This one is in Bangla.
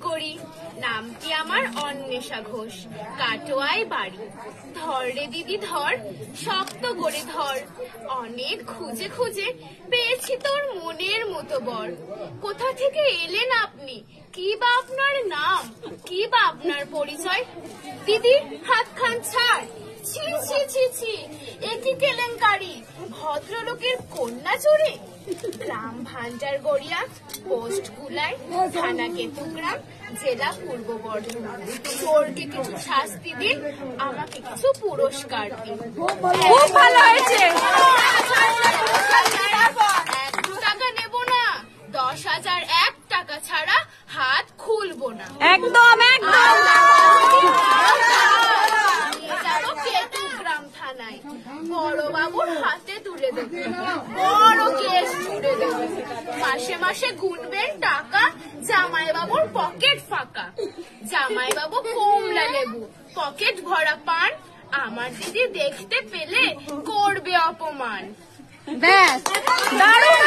করি। নামটি আমার অন্বেষা ঘোষ, কাটোয়ায় বাড়ি। ধর রে দিদি ধর, শক্ত করে ধর। অনেক খুঁজে খুঁজে পেয়েছি তোর মনের মতো বর। কোথা থেকে এলেন আপনি? কি বা আপনার নাম? কি বা আপনার পরিচয়? দিদি হাতখান ছাড়। ছি ছি ছি ছি, এ কি কেলেঙ্কারি! ভদ্রলোকের কন্যা চুরি! গ্রাম ভান্ডার গড়িয়া, পোস্ট কুলাই, থানা কেতুগ্রাম, জেলা পূর্ব বর্ধমান। চোরকে কিছু শাস্তি দিন, আমাকে কিছু পুরস্কার দিন। খুব ভালো হয়েছে। 1 টাকা নেব না, 10,000 1 টাকা ছাড়া হাত খুলবো না। একদম একদম। কেতুগ্রাম থানায় বড় বাবুর হাতে তুলে দেবে, বড় কেস ছুড়ে দেবে। মাসে মাসে গুনবেন টাকা, জামাই বাবুর পকেট ফাঁকা। জামাই বাবু কমলা লেবু, পকেট ভরা পান। আমার দিদি দেখতে পেলে করবে অপমান। ব্যাস, দারুণ